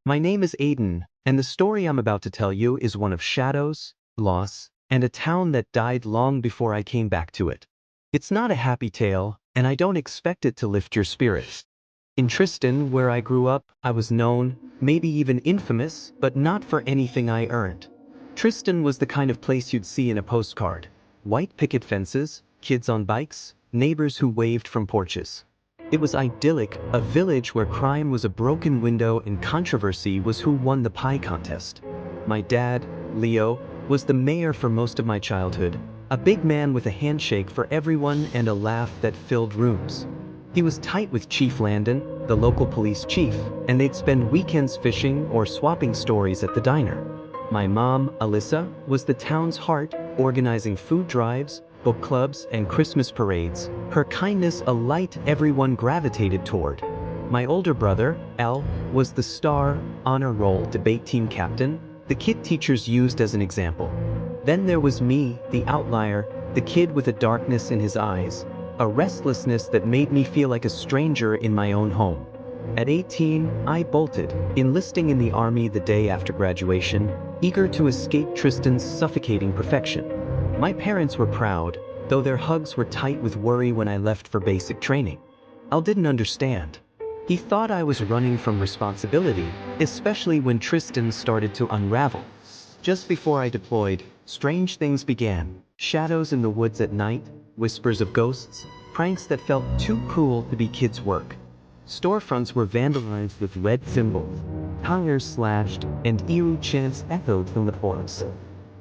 My name is Aiden, and the story I'm about to tell you is one of shadows, loss, and a town that died long before I came back to it. It's not a happy tale, and I don't expect it to lift your spirits. In Tristan, where I grew up, I was known, maybe even infamous, but not for anything I earned. Tristan was the kind of place you'd see in a postcard. White picket fences, kids on bikes, neighbors who waved from porches. It was idyllic, a village where crime was a broken window and controversy was who won the pie contest. My dad, Leo, was the mayor for most of my childhood, a big man with a handshake for everyone and a laugh that filled rooms. He was tight with Chief Landon, the local police chief, and they'd spend weekends fishing or swapping stories at the diner. My mom, Alyssa, was the town's heart, organizing food drives, book clubs, and Christmas parades, her kindness a light everyone gravitated toward. My older brother, Al, was the star, honor roll debate team captain, the kid teachers used as an example. Then there was me, the outlier, the kid with a darkness in his eyes, a restlessness that made me feel like a stranger in my own home. At 18, I bolted, enlisting in the army the day after graduation, eager to escape Tristan's suffocating perfection. My parents were proud, though their hugs were tight with worry when I left for basic training. Al didn't understand. He thought I was running from responsibility, especially when Tristan started to unravel. Just before I deployed, strange things began. Shadows in the woods at night, whispers of ghosts, pranks that felt too cruel to be kids' work. Storefronts were vandalized with red symbols, tires slashed, and eerie chants echoed from the forest.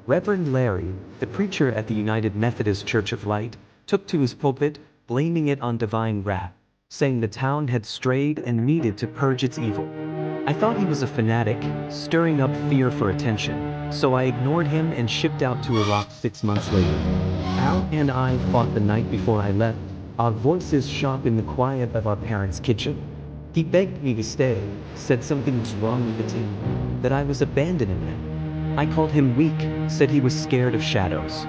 Reverend Larry, the preacher at the United Methodist Church of Light, took to his pulpit, blaming it on divine wrath, saying the town had strayed and needed to purge its evil. I thought he was a fanatic, stirring up fear for attention, so I ignored him and shipped out to Iraq 6 months later. Al and I fought the night before I left, our voices sharp in the quiet of our parents' kitchen. He begged me to stay, said something was wrong with the team, that I was abandoning him. I called him weak, said he was scared of shadows.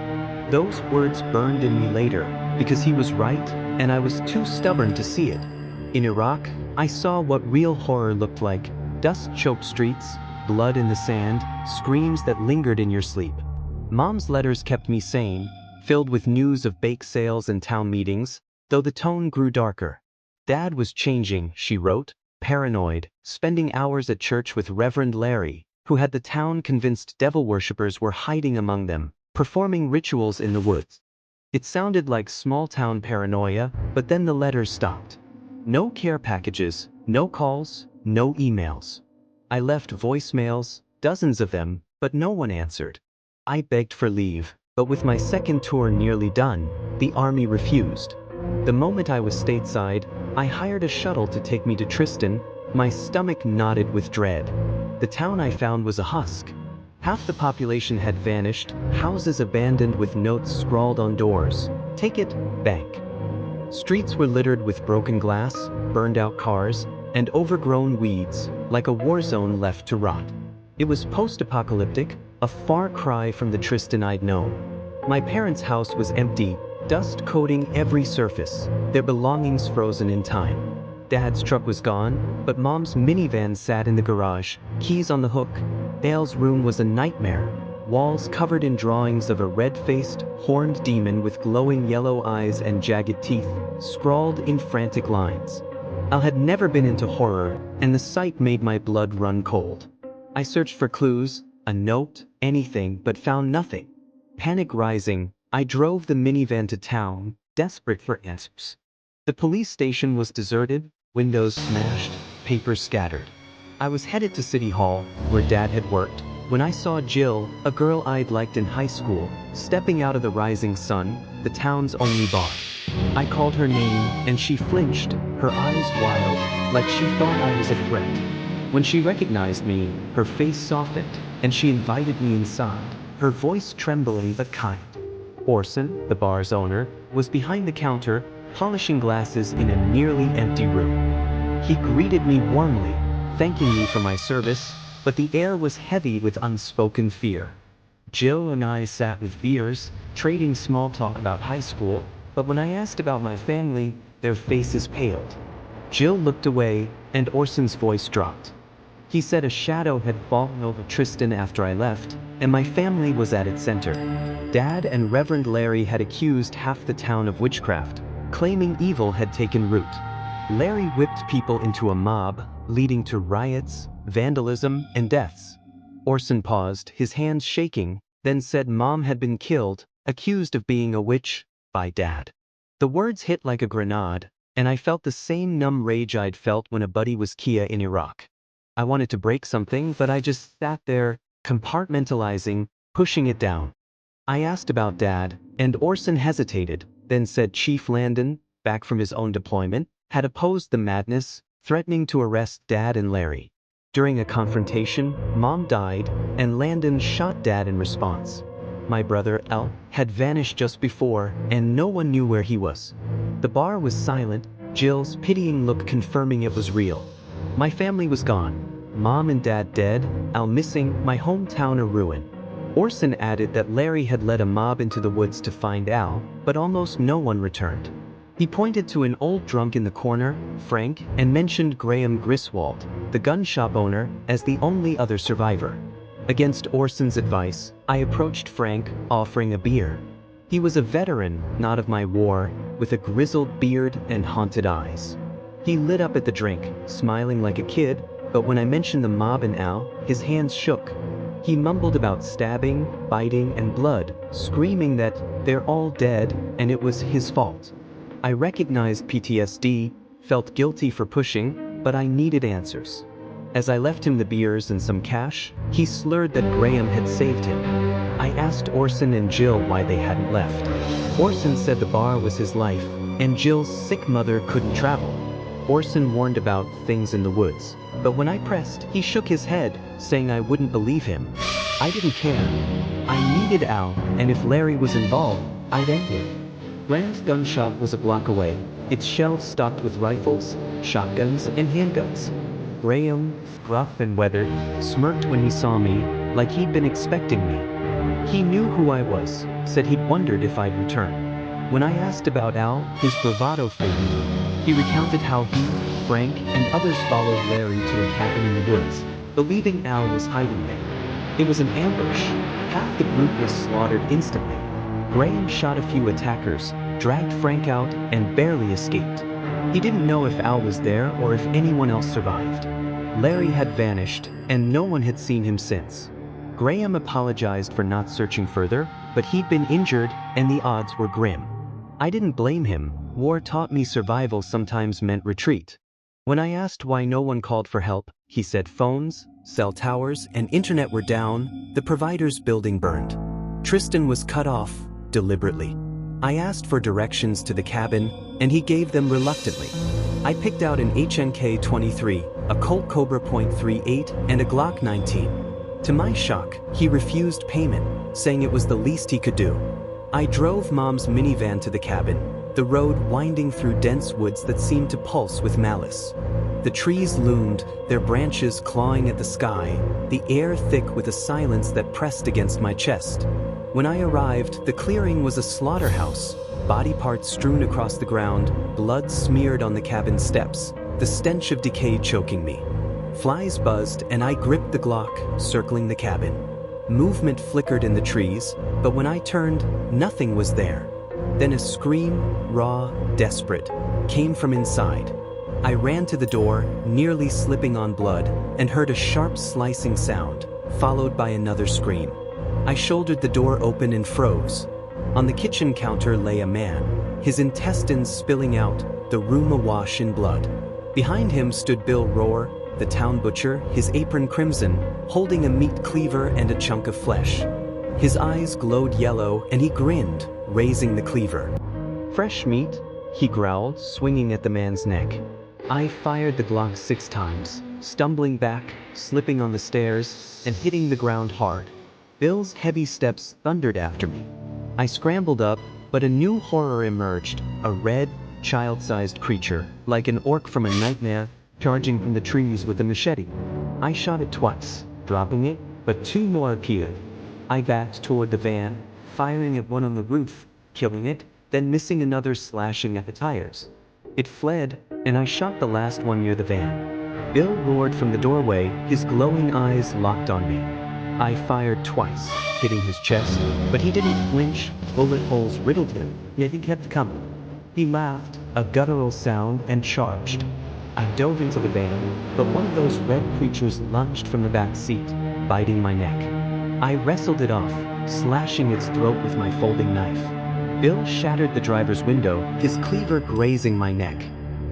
Those words burned in me later, because he was right, and I was too stubborn to see it. In Iraq, I saw what real horror looked like: dust-choked streets, blood in the sand, screams that lingered in your sleep. Mom's letters kept me sane, filled with news of bake sales and town meetings, though the tone grew darker. Dad was changing, she wrote, paranoid, spending hours at church with Reverend Larry, who had the town convinced devil worshippers were hiding among them, performing rituals in the woods. It sounded like small-town paranoia, but then the letters stopped. No care packages, no calls, no emails. I left voicemails, dozens of them, but no one answered. I begged for leave, but with my second tour nearly done, the army refused. The moment I was stateside, I hired a shuttle to take me to Tristan. My stomach knotted with dread. The town I found was a husk. Half the population had vanished, houses abandoned with notes scrawled on doors. Take it, bank. Streets were littered with broken glass, burned-out cars, and overgrown weeds, like a war zone left to rot. It was post-apocalyptic, a far cry from the Tristan I'd known. My parents' house was empty, dust coating every surface, their belongings frozen in time. Dad's truck was gone, but Mom's minivan sat in the garage, keys on the hook. Dale's room was a nightmare, walls covered in drawings of a red-faced, horned demon with glowing yellow eyes and jagged teeth, scrawled in frantic lines. Al had never been into horror, and the sight made my blood run cold. I searched for clues, a note, anything, but found nothing. Panic rising, I drove the minivan to town, desperate for answers. The police station was deserted, windows smashed, papers scattered. I was headed to City Hall, where Dad had worked, when I saw Jill, a girl I'd liked in high school, stepping out of the rising sun, the town's only bar. I called her name, and she flinched, her eyes wild, like she thought I was a threat. When she recognized me, her face softened, and she invited me inside, her voice trembling but kind. Orson, the bar's owner, was behind the counter, polishing glasses in a nearly empty room. He greeted me warmly, thanking me for my service, but the air was heavy with unspoken fear. Jill and I sat with beers, trading small talk about high school, but when I asked about my family, their faces paled. Jill looked away, and Orson's voice dropped. He said a shadow had fallen over Tristan after I left, and my family was at its center. Dad and Reverend Larry had accused half the town of witchcraft, claiming evil had taken root. Larry whipped people into a mob, leading to riots, vandalism, and deaths. Orson paused, his hands shaking, then said Mom had been killed, accused of being a witch, by Dad. The words hit like a grenade, and I felt the same numb rage I'd felt when a buddy was Kia in Iraq. I wanted to break something, but I just sat there, compartmentalizing, pushing it down. I asked about Dad, and Orson hesitated, then said Chief Landon, back from his own deployment, had opposed the madness, threatening to arrest Dad and Larry. During a confrontation, Mom died, and Landon shot Dad in response. My brother, Al, had vanished just before, and no one knew where he was. The bar was silent, Jill's pitying look confirming it was real. My family was gone. Mom and Dad dead, Al missing, my hometown a ruin. Orson added that Larry had led a mob into the woods to find Al, but almost no one returned. He pointed to an old drunk in the corner, Frank, and mentioned Graham Griswold, the gun shop owner, as the only other survivor. Against Orson's advice, I approached Frank, offering a beer. He was a veteran, not of my war, with a grizzled beard and haunted eyes. He lit up at the drink, smiling like a kid, but when I mentioned the mob and Al, his hands shook. He mumbled about stabbing, biting, and blood, screaming that they're all dead and it was his fault. I recognized PTSD, felt guilty for pushing, but I needed answers. As I left him the beers and some cash, he slurred that Graham had saved him. I asked Orson and Jill why they hadn't left. Orson said the bar was his life, and Jill's sick mother couldn't travel. Orson warned about things in the woods, but when I pressed, he shook his head, saying I wouldn't believe him. I didn't care. I needed Al, and if Larry was involved, I'd end him. Graham's gun shop was a block away, its shelves stocked with rifles, shotguns, and handguns. Graham, rough and weathered, smirked when he saw me, like he'd been expecting me. He knew who I was, said he'd wondered if I'd return. When I asked about Al, his bravado faded. He recounted how he, Frank, and others followed Larry to a cabin in the woods, believing Al was hiding there. It was an ambush. Half the group was slaughtered instantly. Graham shot a few attackers, dragged Frank out, and barely escaped. He didn't know if Al was there or if anyone else survived. Larry had vanished, and no one had seen him since. Graham apologized for not searching further, but he'd been injured, and the odds were grim. I didn't blame him. War taught me survival sometimes meant retreat. When I asked why no one called for help, he said phones, cell towers, and internet were down, the provider's building burned. Tristan was cut off, deliberately. I asked for directions to the cabin, and he gave them reluctantly. I picked out an HNK-23, a Colt Cobra .38, and a Glock 19. To my shock, he refused payment, saying it was the least he could do. I drove Mom's minivan to the cabin, the road winding through dense woods that seemed to pulse with malice. The trees loomed, their branches clawing at the sky, the air thick with a silence that pressed against my chest. When I arrived, the clearing was a slaughterhouse, body parts strewn across the ground, blood smeared on the cabin steps, the stench of decay choking me. Flies buzzed, and I gripped the Glock, circling the cabin. Movement flickered in the trees, but when I turned, nothing was there. Then a scream, raw, desperate, came from inside. I ran to the door, nearly slipping on blood, and heard a sharp slicing sound, followed by another scream. I shouldered the door open and froze. On the kitchen counter lay a man, his intestines spilling out, the room awash in blood. Behind him stood Bill Rohr, the town butcher, his apron crimson, holding a meat cleaver and a chunk of flesh. His eyes glowed yellow, and he grinned, raising the cleaver. "Fresh meat?" he growled, swinging at the man's neck. I fired the Glock 6 times, stumbling back, slipping on the stairs, and hitting the ground hard. Bill's heavy steps thundered after me. I scrambled up, but a new horror emerged, a red, child-sized creature, like an orc from a nightmare, charging from the trees with a machete. I shot it twice, dropping it, but two more appeared. I backed toward the van, firing at one on the roof, killing it, then missing another, slashing at the tires. It fled, and I shot the last one near the van. Bill roared from the doorway, his glowing eyes locked on me. I fired twice, hitting his chest, but he didn't flinch. Bullet holes riddled him, yet he kept coming. He laughed, a guttural sound, and charged. I dove into the van, but one of those red creatures lunged from the back seat, biting my neck. I wrestled it off, slashing its throat with my folding knife. Bill shattered the driver's window, his cleaver grazing my neck.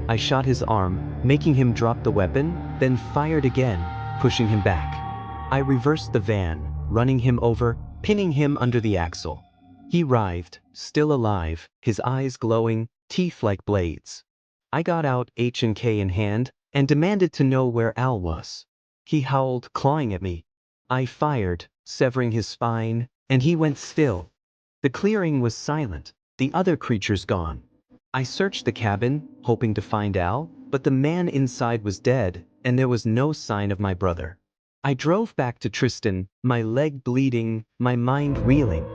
I shot his arm, making him drop the weapon, then fired again, pushing him back. I reversed the van, running him over, pinning him under the axle. He writhed, still alive, his eyes glowing, teeth like blades. I got out H&K in hand and demanded to know where Al was. He howled, clawing at me. I fired, severing his spine, and he went still. The clearing was silent, the other creatures gone. I searched the cabin, hoping to find Al, but the man inside was dead, and there was no sign of my brother. I drove back to Tristan, my leg bleeding, my mind reeling.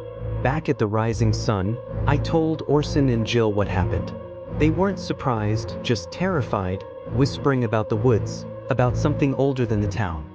Back at the Rising Sun, I told Orson and Jill what happened. They weren't surprised, just terrified, whispering about the woods, about something older than the town.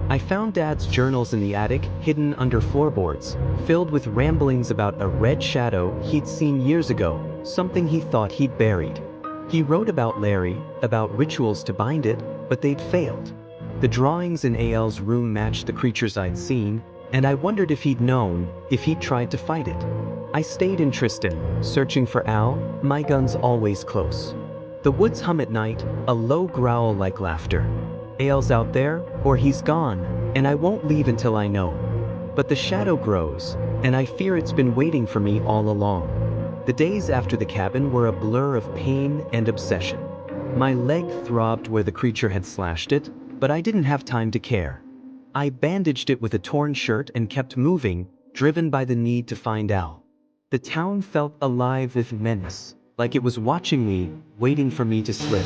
I found Dad's journals in the attic, hidden under floorboards, filled with ramblings about a red shadow he'd seen years ago, something he thought he'd buried. He wrote about Larry, about rituals to bind it, but they'd failed. The drawings in AL's room matched the creatures I'd seen, and I wondered if he'd known, if he'd tried to fight it. I stayed in Tristan, searching for Al, my guns always close. The woods hum at night, a low growl like laughter. Al's out there, or he's gone, and I won't leave until I know. But the shadow grows, and I fear it's been waiting for me all along. The days after the cabin were a blur of pain and obsession. My leg throbbed where the creature had slashed it, but I didn't have time to care. I bandaged it with a torn shirt and kept moving, driven by the need to find Al. The town felt alive with menace, like it was watching me, waiting for me to slip.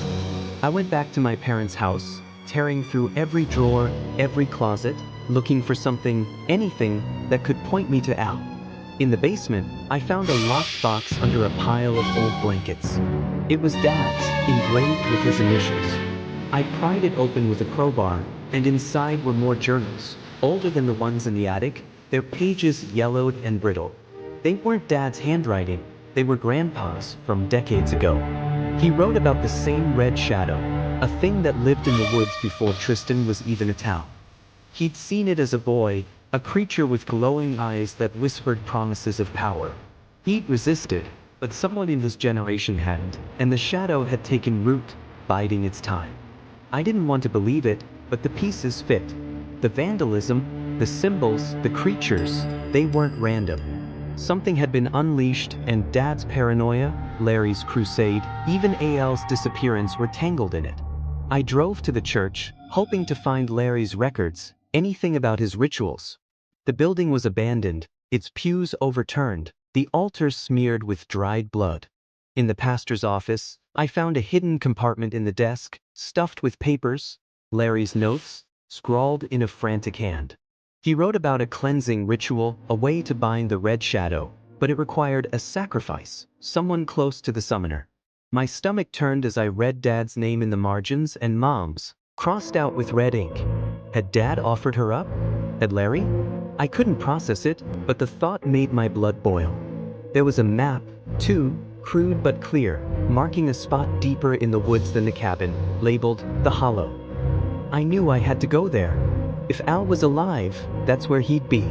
I went back to my parents' house, tearing through every drawer, every closet, looking for something, anything, that could point me to Al. In the basement, I found a locked box under a pile of old blankets. It was Dad's, engraved with his initials. I pried it open with a crowbar, and inside were more journals, older than the ones in the attic, their pages yellowed and brittle. They weren't Dad's handwriting, they were Grandpa's from decades ago. He wrote about the same red shadow, a thing that lived in the woods before Tristan was even a town. He'd seen it as a boy, a creature with glowing eyes that whispered promises of power. He'd resisted, but someone in his generation hadn't, and the shadow had taken root, biding its time. I didn't want to believe it, but the pieces fit. The vandalism, the symbols, the creatures, they weren't random. Something had been unleashed, and Dad's paranoia, Larry's crusade, even AL's disappearance were tangled in it. I drove to the church, hoping to find Larry's records, anything about his rituals. The building was abandoned, its pews overturned, the altar smeared with dried blood. In the pastor's office, I found a hidden compartment in the desk, stuffed with papers, Larry's notes, scrawled in a frantic hand. He wrote about a cleansing ritual, a way to bind the red shadow, but it required a sacrifice, someone close to the summoner. My stomach turned as I read Dad's name in the margins and Mom's, crossed out with red ink. Had Dad offered her up? Had Larry? I couldn't process it, but the thought made my blood boil. There was a map, too, crude but clear, marking a spot deeper in the woods than the cabin, labeled The Hollow. I knew I had to go there. If Al was alive, that's where he'd be.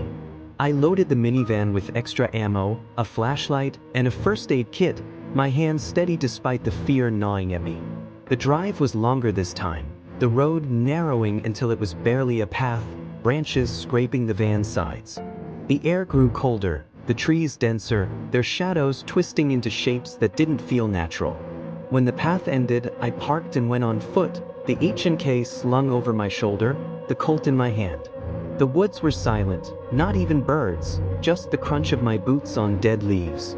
I loaded the minivan with extra ammo, a flashlight, and a first aid kit, my hands steady despite the fear gnawing at me. The drive was longer this time, the road narrowing until it was barely a path, branches scraping the van's sides. The air grew colder, the trees denser, their shadows twisting into shapes that didn't feel natural. When the path ended, I parked and went on foot, the H&K slung over my shoulder, the Colt in my hand. The woods were silent, not even birds, just the crunch of my boots on dead leaves.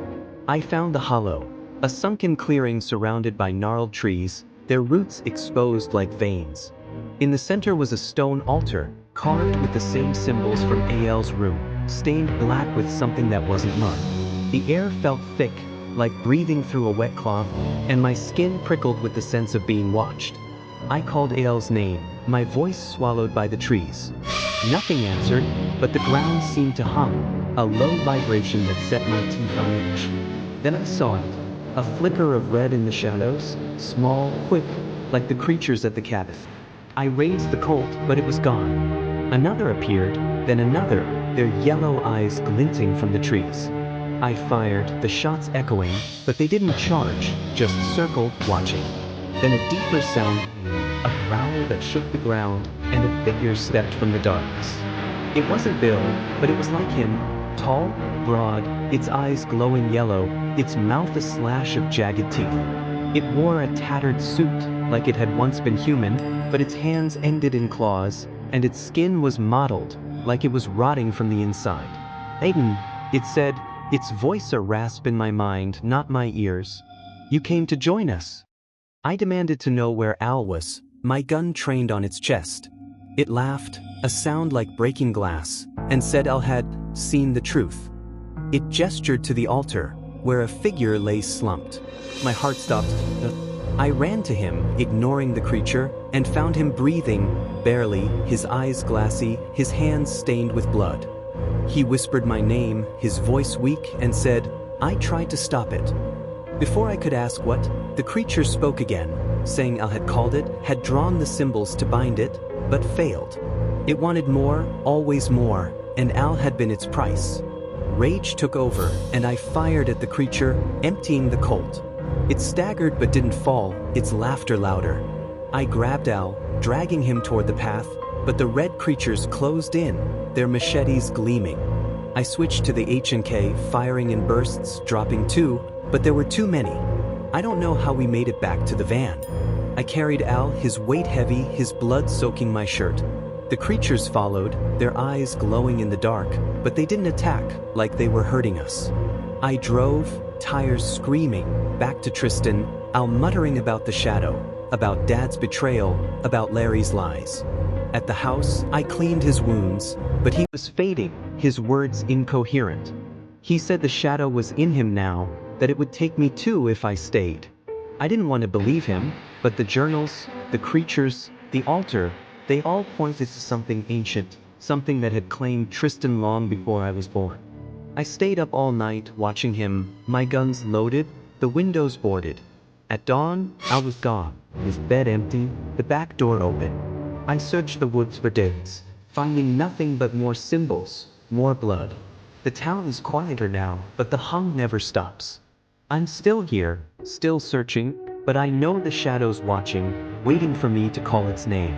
I found the hollow, a sunken clearing surrounded by gnarled trees, their roots exposed like veins. In the center was a stone altar, carved with the same symbols from AL's room, stained black with something that wasn't mud. The air felt thick, like breathing through a wet cloth, and my skin prickled with the sense of being watched. I called Al's name, my voice swallowed by the trees. Nothing answered, but the ground seemed to hum, a low vibration that set my teeth on edge. Then I saw it, a flicker of red in the shadows, small, quick, like the creatures at the cabin. I raised the Colt, but it was gone. Another appeared, then another, their yellow eyes glinting from the trees. I fired, the shots echoing, but they didn't charge, just circled, watching. Then a deeper sound, a growl that shook the ground, and a figure stepped from the darkness. It wasn't Bill, but it was like him, tall, broad, its eyes glowing yellow, its mouth a slash of jagged teeth. It wore a tattered suit, like it had once been human, but its hands ended in claws, and its skin was mottled, like it was rotting from the inside. Aiden, it said, its voice a rasp in my mind, not my ears. You came to join us. I demanded to know where Al was, my gun trained on its chest. It laughed, a sound like breaking glass, and said Al had seen the truth. It gestured to the altar, where a figure lay slumped. My heart stopped. I ran to him, ignoring the creature, and found him breathing, barely, his eyes glassy, his hands stained with blood. He whispered my name, his voice weak, and said, I tried to stop it. Before I could ask what, the creature spoke again, saying Al had called it, had drawn the symbols to bind it, but failed. It wanted more, always more, and Al had been its price. Rage took over, and I fired at the creature, emptying the Colt. It staggered but didn't fall, its laughter louder. I grabbed Al, dragging him toward the path, but the red creatures closed in, their machetes gleaming. I switched to the H&K, firing in bursts, dropping two, but there were too many. I don't know how we made it back to the van. I carried Al, his weight heavy, his blood soaking my shirt. The creatures followed, their eyes glowing in the dark, but they didn't attack, like they were hurting us. I drove, tires screaming, back to Tristan, Al muttering about the shadow, about Dad's betrayal, about Larry's lies. At the house, I cleaned his wounds, but he was fading, his words incoherent. He said the shadow was in him now, that it would take me too if I stayed. I didn't want to believe him, but the journals, the creatures, the altar, they all pointed to something ancient, something that had claimed Tristan long before I was born. I stayed up all night watching him, my guns loaded, the windows boarded. At dawn, I was gone, his bed empty, the back door open. I searched the woods for days, finding nothing but more symbols, more blood. The town is quieter now, but the hum never stops. I'm still here, still searching, but I know the shadow's watching, waiting for me to call its name.